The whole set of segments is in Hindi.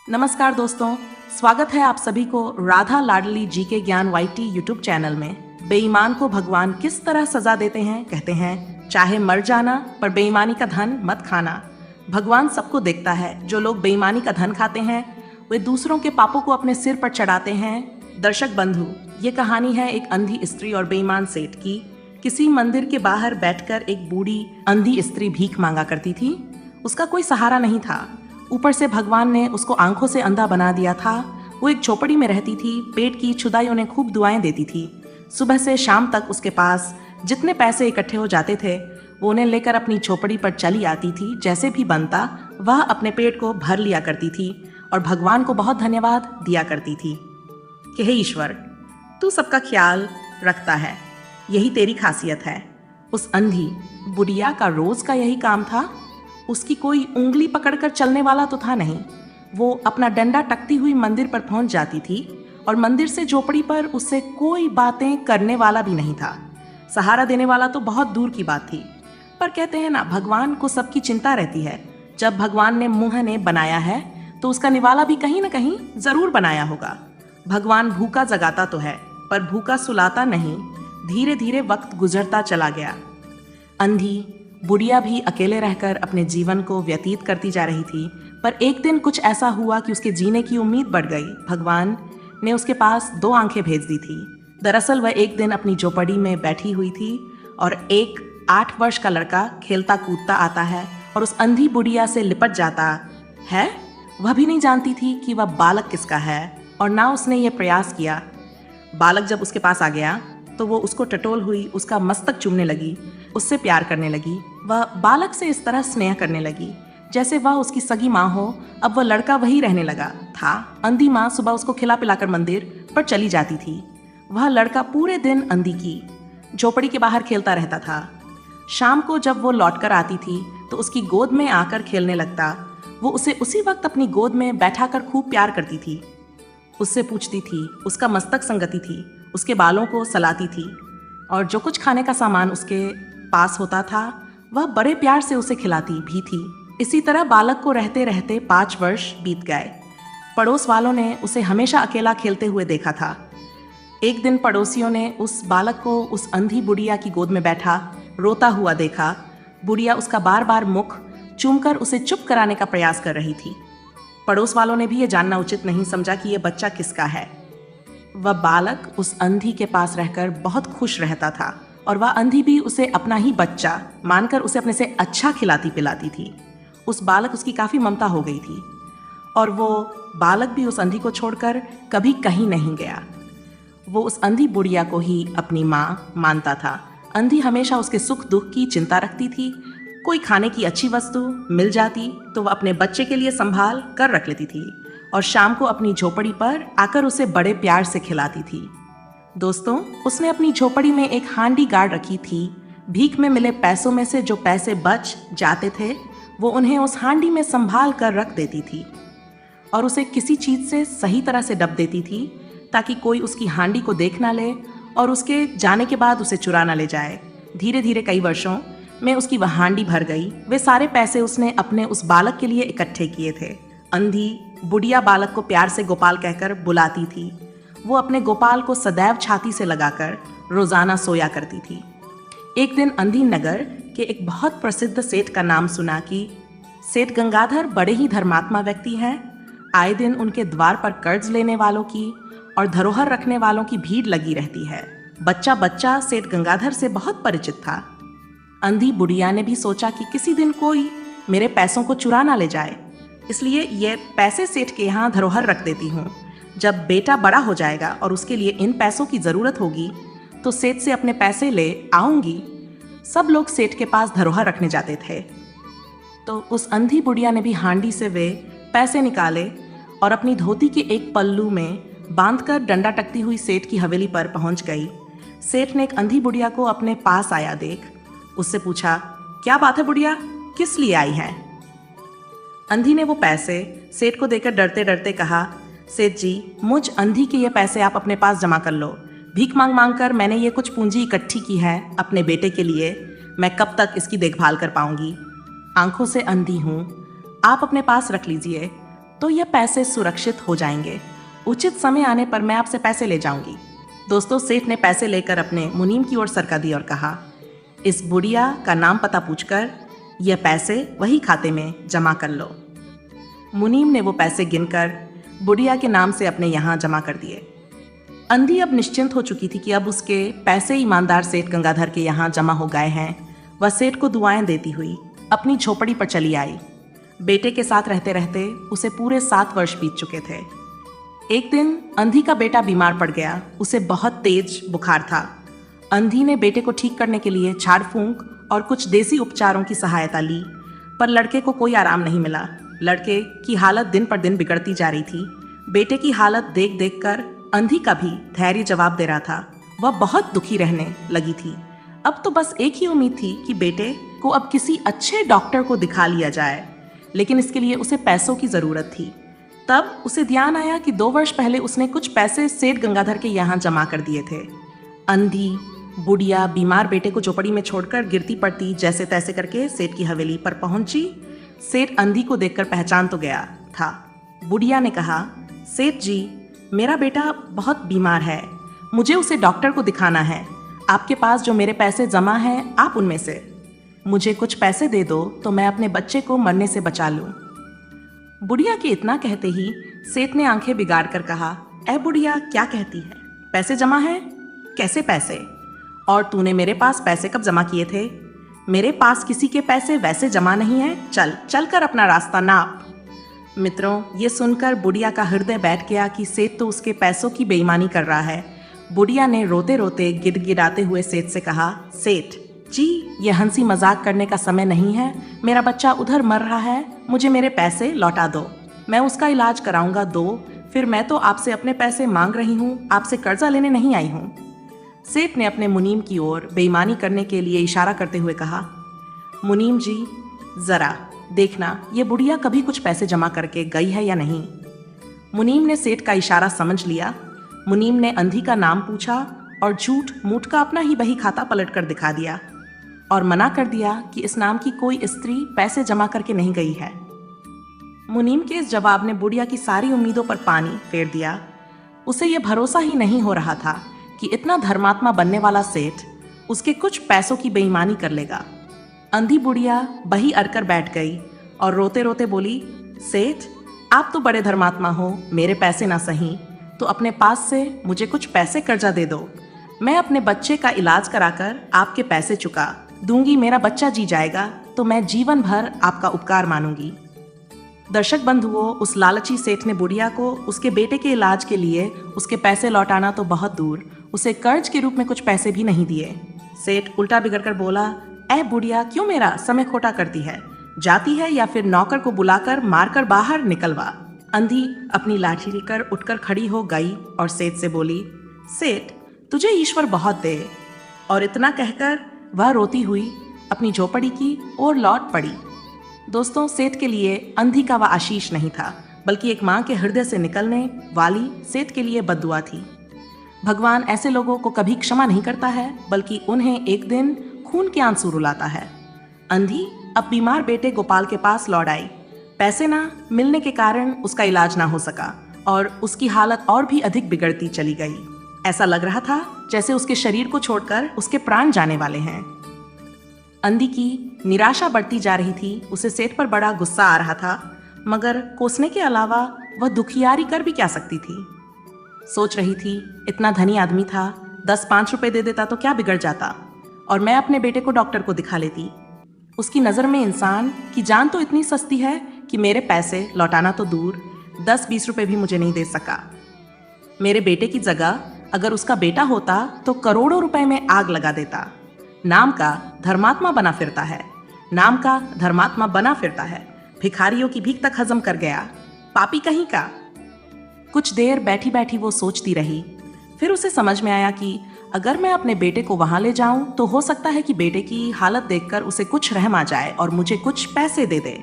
नमस्कार दोस्तों, स्वागत है आप सभी को राधा लाडली जी के ज्ञान वाईटी यूट्यूब चैनल में। बेईमान को भगवान किस तरह सजा देते हैं? कहते हैं चाहे मर जाना पर बेईमानी का धन मत खाना। भगवान सबको देखता है। जो लोग बेईमानी का धन खाते हैं वे दूसरों के पापों को अपने सिर पर चढ़ाते हैं। दर्शक बंधु, ये कहानी है एक अंधी स्त्री और बेईमान सेठ की। किसी मंदिर के बाहर बैठकर एक बूढ़ी अंधी स्त्री भीख मांगा करती थी। उसका कोई सहारा नहीं था। ऊपर से भगवान ने उसको आंखों से अंधा बना दिया था। वो एक झोपड़ी में रहती थी। पेट की छुदाई उन्हें खूब दुआएं देती थी। सुबह से शाम तक उसके पास जितने पैसे इकट्ठे हो जाते थे वो उन्हें लेकर अपनी झोपड़ी पर चली आती थी। जैसे भी बनता वह अपने पेट को भर लिया करती थी और भगवान को बहुत धन्यवाद दिया करती थी कि हे ईश्वर, तू सबका ख्याल रखता है, यही तेरी खासियत है। उस अंधी बुढ़िया का रोज का यही काम था। उसकी कोई उंगली पकड़कर चलने वाला तो था नहीं। वो अपना डंडा टकती हुई मंदिर पर पहुंच जाती थी और मंदिर से झोपड़ी पर उससे कोई बातें करने वाला भी नहीं था। सहारा देने वाला तो बहुत दूर की बात थी। पर कहते हैं ना, भगवान को सबकी चिंता रहती है। जब भगवान ने मुंह ने बनाया है तो उसका निवाला भी कहीं ना कहीं जरूर बनाया होगा। भगवान भूखा जगाता तो है पर भूखा सुलाता नहीं। धीरे धीरे वक्त गुजरता चला गया। अंधी बुढ़िया भी अकेले रहकर अपने जीवन को व्यतीत करती जा रही थी। पर एक दिन कुछ ऐसा हुआ कि उसके जीने की उम्मीद बढ़ गई। भगवान ने उसके पास 2 आंखें भेज दी थी। दरअसल वह एक दिन अपनी झोपड़ी में बैठी हुई थी और एक 8 वर्ष का लड़का खेलता कूदता आता है और उस अंधी बुढ़िया से लिपट जाता है। वह भी नहीं जानती थी कि वह बालक किसका है और ना उसने ये प्रयास किया। बालक जब उसके पास आ गया तो वो उसको टटोल हुई उसका मस्तक चूमने लगी, उससे प्यार करने लगी। वह बालक से इस तरह स्नेह करने लगी जैसे वह उसकी सगी माँ हो। अब वह लड़का वही रहने लगा था। अंधी माँ सुबह उसको खिला पिलाकर मंदिर पर चली जाती थी। वह लड़का पूरे दिन अंधी की झोपड़ी के बाहर खेलता रहता था। शाम को जब वो लौटकर आती थी तो उसकी गोद में आकर खेलने लगता। वो उसे उसी वक्त अपनी गोद में बैठाकर खूब प्यार करती थी। उससे पूछती थी, उसका मस्तक संगती थी, उसके बालों को सलाती थी और जो कुछ खाने का सामान उसके पास होता था वह बड़े प्यार से उसे खिलाती भी थी। इसी तरह बालक को रहते रहते 5 वर्ष बीत गए। पड़ोस वालों ने उसे हमेशा अकेला खेलते हुए देखा था। एक दिन पड़ोसियों ने उस बालक को उस अंधी बुढ़िया की गोद में बैठा रोता हुआ देखा। बुढ़िया उसका बार बार मुख चूमकर उसे चुप कराने का प्रयास कर रही थी। पड़ोस वालों ने भी ये जानना उचित नहीं समझा कि यह बच्चा किसका है। वह बालक उस अंधी के पास रहकर बहुत खुश रहता था और वह अंधी भी उसे अपना ही बच्चा मानकर उसे अपने से अच्छा खिलाती पिलाती थी। उस बालक उसकी काफ़ी ममता हो गई थी और वो बालक भी उस अंधी को छोड़कर कभी कहीं नहीं गया। वो उस अंधी बुढ़िया को ही अपनी माँ मानता था। अंधी हमेशा उसके सुख दुख की चिंता रखती थी। कोई खाने की अच्छी वस्तु मिल जाती तो वह अपने बच्चे के लिए संभाल कर रख लेती थी और शाम को अपनी झोपड़ी पर आकर उसे बड़े प्यार से खिलाती थी। दोस्तों, उसने अपनी झोपड़ी में एक हांडी गाड़ रखी थी। भीख में मिले पैसों में से जो पैसे बच जाते थे वो उन्हें उस हांडी में संभाल कर रख देती थी और उसे किसी चीज़ से सही तरह से डब देती थी ताकि कोई उसकी हांडी को देख ना ले और उसके जाने के बाद उसे चुरा ना ले जाए। धीरे धीरे कई वर्षों में उसकी वह हांडी भर गई। वे सारे पैसे उसने अपने उस बालक के लिए इकट्ठे किए थे। अंधी बुढ़िया बालक को प्यार से गोपाल कहकर बुलाती थी। वो अपने गोपाल को सदैव छाती से लगाकर रोजाना सोया करती थी। एक दिन अंधी नगर के एक बहुत प्रसिद्ध सेठ का नाम सुना कि सेठ गंगाधर बड़े ही धर्मात्मा व्यक्ति हैं। आए दिन उनके द्वार पर कर्ज लेने वालों की और धरोहर रखने वालों की भीड़ लगी रहती है। बच्चा बच्चा सेठ गंगाधर से बहुत परिचित था। अंधी बुढ़िया ने भी सोचा कि किसी दिन कोई मेरे पैसों को चुरा ना ले जाए, इसलिए ये पैसे सेठ के यहाँ धरोहर रख देती हूँ। जब बेटा बड़ा हो जाएगा और उसके लिए इन पैसों की ज़रूरत होगी तो सेठ से अपने पैसे ले आऊँगी। सब लोग सेठ के पास धरोहर रखने जाते थे तो उस अंधी बुढ़िया ने भी हांडी से वे पैसे निकाले और अपनी धोती के एक पल्लू में बांधकर डंडा टकती हुई सेठ की हवेली पर पहुंच गई। सेठ ने एक अंधी बुढ़िया को अपने पास आया देख उससे पूछा, क्या बात है बुढ़िया, किस लिए आई है? अंधी ने वो पैसे सेठ को देकर डरते डरते कहा, सेठ जी, मुझ अंधी के ये पैसे आप अपने पास जमा कर लो। भीख मांग मांग कर मैंने ये कुछ पूंजी इकट्ठी की है अपने बेटे के लिए। मैं कब तक इसकी देखभाल कर पाऊंगी? आंखों से अंधी हूँ, आप अपने पास रख लीजिए। तो यह पैसे सुरक्षित हो जाएंगे। उचित समय आने पर मैं आपसे पैसे ले जाऊंगी। दोस्तों, सेठ ने पैसे लेकर अपने मुनीम की ओर सरका दी और कहा, इस बुढ़िया का नाम पता पूछकर यह पैसे वही खाते में जमा कर लो। मुनीम ने वो पैसे गिनकर बुढ़िया के नाम से अपने यहाँ जमा कर दिए। अंधी अब निश्चिंत हो चुकी थी कि अब उसके पैसे ईमानदार सेठ गंगाधर के यहाँ जमा हो गए हैं। वह सेठ को दुआएं देती हुई अपनी झोपड़ी पर चली आई। बेटे के साथ रहते रहते उसे पूरे 7 वर्ष बीत चुके थे। एक दिन अंधी का बेटा बीमार पड़ गया। उसे बहुत तेज बुखार था। अंधी ने बेटे को ठीक करने के लिए झाड़ फूंक और कुछ देसी उपचारों की सहायता ली, पर लड़के को कोई आराम नहीं मिला। लड़के की हालत दिन पर दिन बिगड़ती जा रही थी। बेटे की हालत देख देख कर अंधी का भी धैर्य जवाब दे रहा था। वह बहुत दुखी रहने लगी थी। अब तो बस एक ही उम्मीद थी कि बेटे को अब किसी अच्छे डॉक्टर को दिखा लिया जाए, लेकिन इसके लिए उसे पैसों की जरूरत थी। तब उसे ध्यान आया कि 2 वर्ष पहले उसने कुछ पैसे सेठ गंगाधर के यहाँ जमा कर दिए थे। अंधी बुढ़िया बीमार बेटे को चौपड़ी में छोड़कर गिरती पड़ती जैसे तैसे करके सेठ की हवेली पर पहुंची। सेठ अंधी को देखकर पहचान तो गया था। बुढ़िया ने कहा, सेठ जी, मेरा बेटा बहुत बीमार है, मुझे उसे डॉक्टर को दिखाना है। आपके पास जो मेरे पैसे जमा हैं, आप उनमें से मुझे कुछ पैसे दे दो तो मैं अपने बच्चे को मरने से बचा लूं। बुढ़िया के इतना कहते ही सेठ ने आंखें बिगाड़ कर कहा, ऐ बुढ़िया, क्या कहती है? पैसे जमा हैं? कैसे पैसे? और तूने मेरे पास पैसे कब जमा किए थे? मेरे पास किसी के पैसे वैसे जमा नहीं है। चल कर अपना रास्ता नाप। मित्रों, ये सुनकर बुढ़िया का हृदय बैठ गया कि सेठ तो उसके पैसों की बेईमानी कर रहा है। बुढ़िया ने रोते रोते गिड़गिड़ाते हुए सेठ से कहा, सेठ जी, ये हंसी मजाक करने का समय नहीं है। मेरा बच्चा उधर मर रहा है, मुझे मेरे पैसे लौटा दो। मैं उसका इलाज कराऊंगा दो। फिर मैं तो आपसे अपने पैसे मांग रही हूँ, आपसे कर्जा लेने नहीं आई हूँ। सेठ ने अपने मुनीम की ओर बेईमानी करने के लिए इशारा करते हुए कहा, मुनीम जी, जरा देखना ये बुढ़िया कभी कुछ पैसे जमा करके गई है या नहीं। मुनीम ने सेठ का इशारा समझ लिया। मुनीम ने अंधी का नाम पूछा और झूठ मूठ का अपना ही बही खाता पलट कर दिखा दिया और मना कर दिया कि इस नाम की कोई स्त्री पैसे जमा करके नहीं गई है। मुनीम के इस जवाब ने बुढ़िया की सारी उम्मीदों पर पानी फेर दिया। उसे यह भरोसा ही नहीं हो रहा था कि इतना धर्मात्मा बनने वाला सेठ उसके कुछ पैसों की बेईमानी कर लेगा। अंधी बुढ़िया बही अड़कर बैठ गई और रोते रोते बोली, सेठ, आप तो बड़े धर्मात्मा हो, मेरे पैसे ना सही तो अपने पास से मुझे कुछ पैसे कर्जा दे दो। मैं अपने बच्चे का इलाज कराकर आपके पैसे चुका दूंगी। मेरा बच्चा जी जाएगा तो मैं जीवन भर आपका उपकार मानूंगी। दर्शक बंधुओं, उस लालची सेठ ने बुढ़िया को उसके बेटे के इलाज के लिए उसके पैसे लौटाना तो बहुत दूर, उसे कर्ज के रूप में कुछ पैसे भी नहीं दिए। सेठ उल्टा बिगड़कर बोला, ऐ बुढ़िया, क्यों मेरा समय खोटा करती है? जाती है या फिर नौकर को बुलाकर मारकर बाहर निकलवा। अंधी अपनी लाठी लेकर उठकर खड़ी हो गई और सेठ से बोली, सेठ, तुझे ईश्वर बहुत दे। और इतना कहकर वह रोती हुई अपनी झोपड़ी की ओर लौट पड़ी। दोस्तों, सेठ के लिए अंधी का वह आशीष नहीं था, बल्कि एक माँ के हृदय से निकलने वाली सेठ के लिए बद्दुआ थी। भगवान ऐसे लोगों को कभी क्षमा नहीं करता है, बल्कि उन्हें एक दिन खून के आंसू रुलाता है। अंधी अब बीमार बेटे गोपाल के पास लौट आई। पैसे ना मिलने के कारण उसका इलाज ना हो सका और उसकी हालत और भी अधिक बिगड़ती चली गई। ऐसा लग रहा था जैसे उसके शरीर को छोड़कर उसके प्राण जाने वाले हैं। अंधी की निराशा बढ़ती जा रही थी। उसे सेठ पर बड़ा गुस्सा आ रहा था, मगर कोसने के अलावा वह दुखियारी कर भी क्या सकती थी। सोच रही थी, इतना धनी आदमी था, 10-5 रुपए दे देता तो क्या बिगड़ जाता और मैं अपने बेटे को डॉक्टर को दिखा लेती। उसकी नज़र में इंसान की जान तो इतनी सस्ती है कि मेरे पैसे लौटाना तो दूर, 10-20 रुपए भी मुझे नहीं दे सका। मेरे बेटे की जगह अगर उसका बेटा होता तो करोड़ों रुपए में आग लगा देता। नाम का धर्मात्मा बना फिरता है, नाम का धर्मात्मा बना फिरता है, भिखारियों की भीख तक हजम कर गया, पापी कहीं का। कुछ देर बैठी बैठी वो सोचती रही। फिर उसे समझ में आया कि अगर मैं अपने बेटे को वहां ले जाऊं तो हो सकता है कि बेटे की हालत देखकर उसे कुछ रहम आ जाए और मुझे कुछ पैसे दे दे।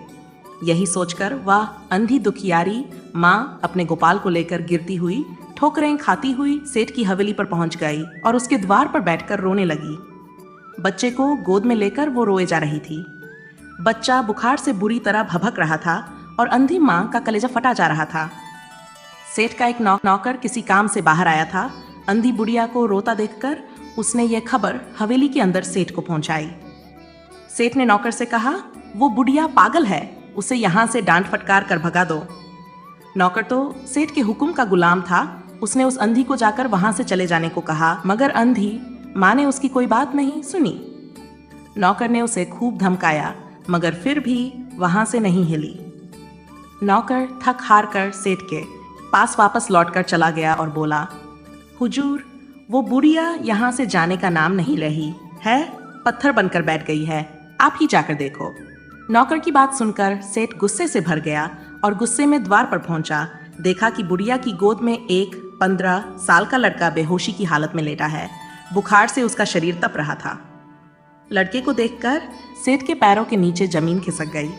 यही सोचकर वह अंधी दुखियारी माँ अपने गोपाल को लेकर गिरती हुई, ठोकरें खाती हुई सेठ की हवेली पर पहुंच गई और उसके द्वार पर बैठकर रोने लगी। बच्चे को गोद में लेकर वो रोए जा रही थी। बच्चा बुखार से बुरी तरह भभक रहा था और अंधी माँ का कलेजा फटा जा रहा था। सेठ का एक नौकर किसी काम से बाहर आया था। अंधी बुढ़िया को रोता देखकर उसने यह खबर हवेली के अंदर सेठ को पहुंचाई। सेठ ने नौकर से कहा, वो बुढ़िया पागल है, उसे यहां से डांट फटकार कर भगा दो। नौकर तो सेठ के हुक्म का गुलाम था। उसने उस अंधी को जाकर वहां से चले जाने को कहा, मगर अंधी माँ ने उसकी कोई बात नहीं सुनी। नौकर ने उसे खूब धमकाया, मगर फिर भी वहां से नहीं हिली। नौकर थक हार कर सेठ के पास वापस लौटकर चला गया और बोला, हुजूर, वो बुढ़िया यहाँ से जाने का नाम नहीं रही है, पत्थर बनकर बैठ गई है, आप ही जाकर देखो। नौकर की बात सुनकर सेठ गुस्से से भर गया और गुस्से में द्वार पर पहुंचा। देखा कि बुढ़िया की गोद में एक 15 साल का लड़का बेहोशी की हालत में लेटा है। बुखार से उसका शरीर तप रहा था। लड़के को देखकर सेठ के पैरों के नीचे जमीन खिसक गई।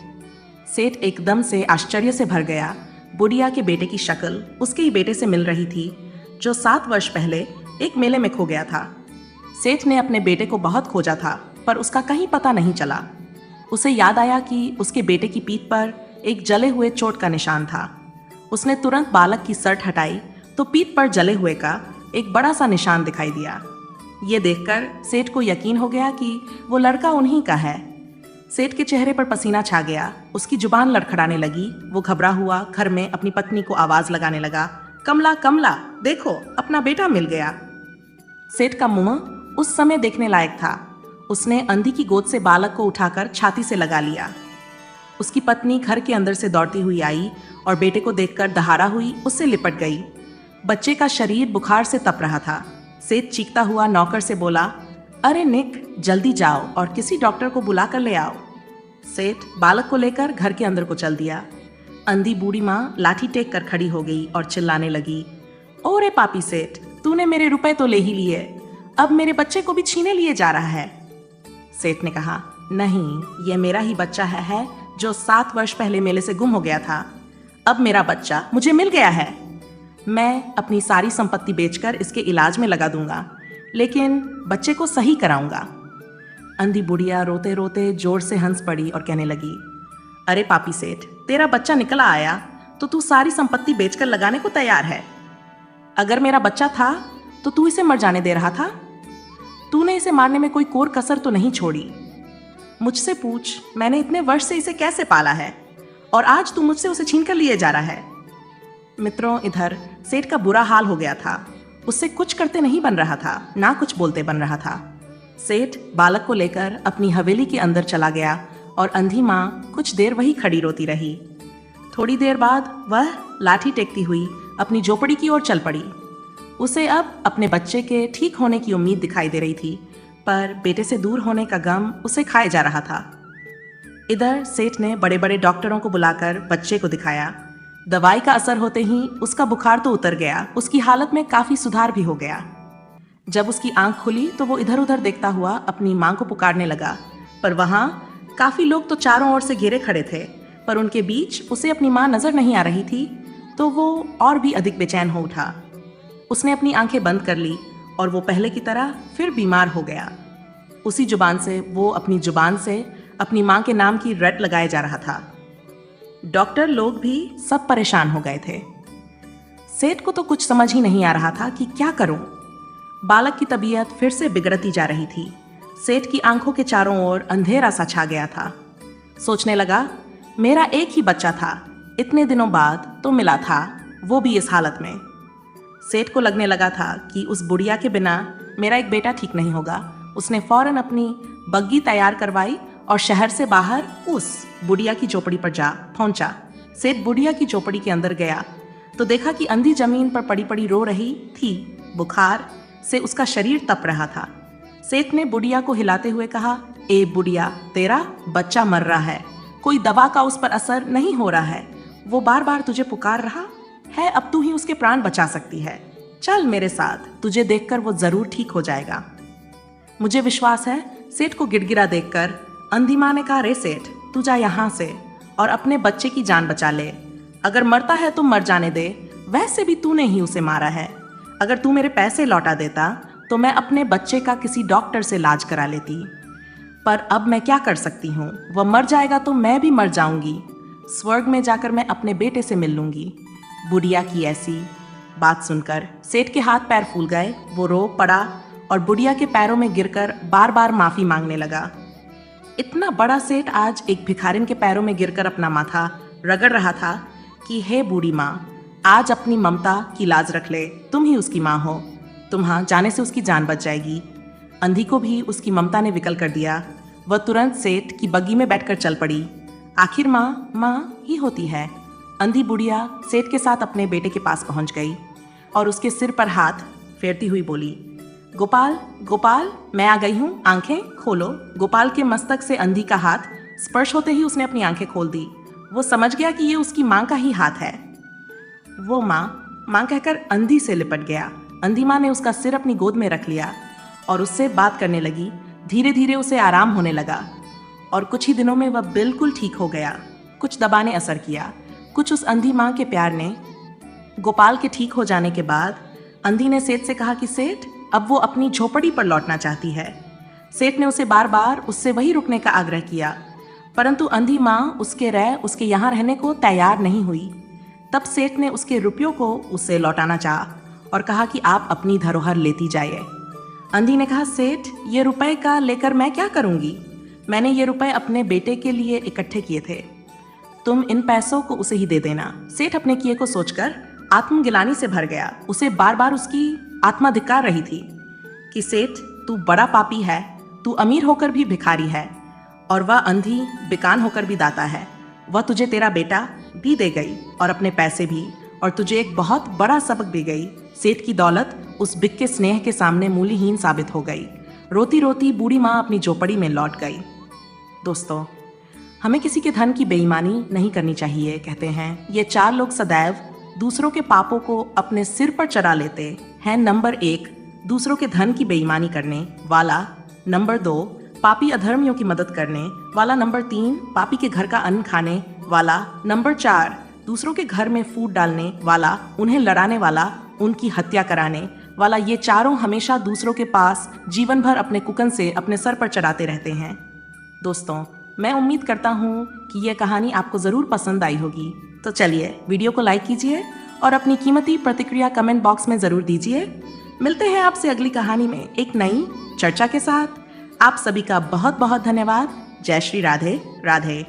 सेठ एकदम से आश्चर्य से भर गया। बुढ़िया के बेटे की शक्ल उसके ही बेटे से मिल रही थी, जो 7 वर्ष पहले एक मेले में खो गया था। सेठ ने अपने बेटे को बहुत खोजा था, पर उसका कहीं पता नहीं चला। उसे याद आया कि उसके बेटे की पीठ पर एक जले हुए चोट का निशान था। उसने तुरंत बालक की शर्ट हटाई तो पीठ पर जले हुए का एक बड़ा सा निशान दिखाई दिया। ये देखकर सेठ को यकीन हो गया कि वो लड़का उन्हीं का है। सेठ के चेहरे पर पसीना छा गया, उसकी जुबान लड़खड़ाने लगी। वो घबरा हुआ घर में अपनी पत्नी को आवाज लगाने लगा, कमला कमला, देखो अपना बेटा मिल गया। सेठ का मुंह उस समय देखने लायक था। उसने अंधी की गोद से बालक को उठाकर छाती से लगा लिया। उसकी पत्नी घर के अंदर से दौड़ती हुई आई और बेटे को देखकर दहाड़ा हुई उससे लिपट गई। बच्चे का शरीर बुखार से तप रहा था। सेठ चीखता हुआ नौकर से बोला, अरे निक, जल्दी जाओ और किसी डॉक्टर को बुला कर ले आओ। सेठ बालक को लेकर घर के अंदर को चल दिया। अंधी बूढ़ी माँ लाठी टेक कर खड़ी हो गई और चिल्लाने लगी, ओरे पापी सेठ, तूने मेरे रुपए तो ले ही लिए, अब मेरे बच्चे को भी छीने लिए जा रहा है। सेठ ने कहा, नहीं, ये मेरा ही बच्चा है जो 7 वर्ष पहले मेले से गुम हो गया था। अब मेरा बच्चा मुझे मिल गया है। मैं अपनी सारी संपत्ति बेचकर इसके इलाज में लगा दूंगा, लेकिन बच्चे को सही कराऊंगा। अंधी बुढ़िया रोते रोते जोर से हंस पड़ी और कहने लगी, अरे पापी सेठ, तेरा बच्चा निकला आया तो तू सारी संपत्ति बेचकर लगाने को तैयार है। अगर मेरा बच्चा था तो तू इसे मर जाने दे रहा था। तूने इसे मारने में कोई कोर कसर तो नहीं छोड़ी। मुझसे पूछ, मैंने इतने वर्ष से इसे कैसे पाला है और आज तू मुझसे उसे छीन कर लिए जा रहा है। मित्रों, इधर सेठ का बुरा हाल हो गया था। उससे कुछ करते नहीं बन रहा था, ना कुछ बोलते बन रहा था। सेठ बालक को लेकर अपनी हवेली के अंदर चला गया और अंधी माँ कुछ देर वही खड़ी रोती रही। थोड़ी देर बाद वह लाठी टेकती हुई अपनी झोपड़ी की ओर चल पड़ी। उसे अब अपने बच्चे के ठीक होने की उम्मीद दिखाई दे रही थी, पर बेटे से दूर होने का गम उसे खाए जा रहा था। इधर सेठ ने बड़े बड़े डॉक्टरों को बुलाकर बच्चे को दिखाया। दवाई का असर होते ही उसका बुखार तो उतर गया, उसकी हालत में काफी सुधार भी हो गया। जब उसकी आंख खुली तो वो इधर उधर देखता हुआ अपनी मां को पुकारने लगा, पर वहां काफी लोग तो चारों ओर से घेरे खड़े थे, पर उनके बीच उसे अपनी मां नजर नहीं आ रही थी। तो वो और भी अधिक बेचैन हो उठा। उसने अपनी आंखें बंद कर ली और वो पहले की तरह फिर बीमार हो गया। उसी जुबान से वो अपनी जुबान से अपनी मां के नाम की रट लगाए जा रहा था। डॉक्टर लोग भी सब परेशान हो गए थे। सेठ को तो कुछ समझ ही नहीं आ रहा था कि क्या करूं। बालक की तबीयत फिर से बिगड़ती जा रही थी। सेठ की आंखों के चारों ओर अंधेरा सा छा गया था। सोचने लगा, मेरा एक ही बच्चा था, इतने दिनों बाद तो मिला था, वो भी इस हालत में। सेठ को लगने लगा था कि उस बुढ़िया के बिना मेरा एक बेटा ठीक नहीं होगा। उसने फौरन अपनी बग्गी तैयार करवाई और शहर से बाहर उस बुढ़िया की झोपड़ी पर जा पहुंचा। सेठ बुढ़िया की झोपड़ी के अंदर गया तो देखा कि अंधी जमीन पर पड़ी पड़ी रो रही थी। बुखार से उसका शरीर तप रहा था। सेठ ने बुढ़िया को हिलाते हुए कहा, ए बुढ़िया, तेरा बच्चा मर रहा है, कोई दवा का उस पर असर नहीं हो रहा है, वो बार बार तुझे पुकार रहा है, अब तू ही उसके प्राण बचा सकती है। चल मेरे साथ, तुझे देखकर वो जरूर ठीक हो जाएगा। मुझे विश्वास है। सेठ को गिड़गिड़ा देखकर अंधी माँ ने कहा, रे सेठ, तू जा यहाँ से और अपने बच्चे की जान बचा ले। अगर मरता है तो मर जाने दे, वैसे भी तूने ही उसे मारा है। अगर तू मेरे पैसे लौटा देता तो मैं अपने बच्चे का किसी डॉक्टर से इलाज करा लेती, पर अब मैं क्या कर सकती हूँ। वह मर जाएगा तो मैं भी मर जाऊंगी। स्वर्ग में जाकर मैं अपने बेटे से मिल लूंगी। बुढ़िया की ऐसी बात सुनकर सेठ के हाथ पैर फूल गए। वो रो पड़ा और बुढ़िया के पैरों में गिरकर बार बार माफी मांगने लगा। इतना बड़ा सेठ आज एक भिखारिन के पैरों में गिरकर अपना माथा रगड़ रहा था कि हे बूढ़ी माँ, आज अपनी ममता की लाज रख ले, तुम ही उसकी माँ हो, तुम्हां जाने से उसकी जान बच जाएगी। अंधी को भी उसकी ममता ने विकल कर दिया। वह तुरंत सेठ की बग्गी में बैठकर चल पड़ी। आखिर माँ ही होती है। अंधी बुढ़िया सेठ के साथ अपने बेटे के पास पहुंच गई और उसके सिर पर हाथ फेरती हुई बोली, गोपाल गोपाल, मैं आ गई हूँ, आंखें खोलो। गोपाल के मस्तक से अंधी का हाथ स्पर्श होते ही उसने अपनी आंखें खोल दी। वो समझ गया कि ये उसकी माँ का ही हाथ है। वो माँ कहकर अंधी से लिपट गया। अंधी माँ ने उसका सिर अपनी गोद में रख लिया और उससे बात करने लगी। धीरे धीरे उसे आराम होने लगा और कुछ ही दिनों में वह बिल्कुल ठीक हो गया। कुछ दवा ने असर किया, कुछ उस अंधी माँ के प्यार ने। गोपाल के ठीक हो जाने के बाद अंधी ने सेठ से कहा कि सेठ, अब वो अपनी झोपड़ी पर लौटना चाहती है। सेठ ने उसे बार बार उससे वही रुकने का आग्रह किया, परंतु अंधी माँ उसके यहाँ रहने को तैयार नहीं हुई। तब सेठ ने उसके रुपयों को उसे लौटाना चाहा और कहा कि आप अपनी धरोहर लेती जाइए। अंधी ने कहा, सेठ, ये रुपए का लेकर मैं क्या करूंगी? मैंने ये रुपए अपने बेटे के लिए इकट्ठे किए थे, तुम इन पैसों को उसे ही दे देना। सेठ अपने किए को सोचकर आत्मगिलानी से भर गया। उसे बार बार उसकी आत्मा धिक्कार रही थी कि सेठ, तू बड़ा पापी है, तू अमीर होकर भी भिखारी है और वह अंधी बेकान होकर भी दाता है। वह तुझे तेरा बेटा भी दे गई और अपने पैसे भी, और तुझे एक बहुत बड़ा सबक दे गई। सेठ की दौलत उस बिक के स्नेह के सामने मूल्यहीन साबित हो गई। रोती रोती बूढ़ी माँ अपनी झोपड़ी में लौट गई। दोस्तों, हमें किसी के धन की बेईमानी नहीं करनी चाहिए। कहते हैं ये 4 लोग सदैव दूसरों के पापों को अपने सिर पर चढ़ा लेते हैं। नंबर 1, दूसरों के धन की बेईमानी करने वाला। नंबर 2, पापी अधर्मियों की मदद करने वाला। नंबर 3, पापी के घर का अन्न खाने वाला। नंबर 4, दूसरों के घर में फूट डालने वाला, उन्हें लड़ाने वाला, उनकी हत्या कराने वाला। ये चारों हमेशा दूसरों के पास जीवन भर अपने कुकन से अपने सर पर चढ़ाते रहते हैं। दोस्तों, मैं उम्मीद करता हूँ कि यह कहानी आपको ज़रूर पसंद आई होगी। तो चलिए, वीडियो को लाइक कीजिए और अपनी कीमती प्रतिक्रिया कमेंट बॉक्स में ज़रूर दीजिए। मिलते हैं आपसे अगली कहानी में एक नई चर्चा के साथ। आप सभी का बहुत बहुत धन्यवाद। जय श्री राधे राधे।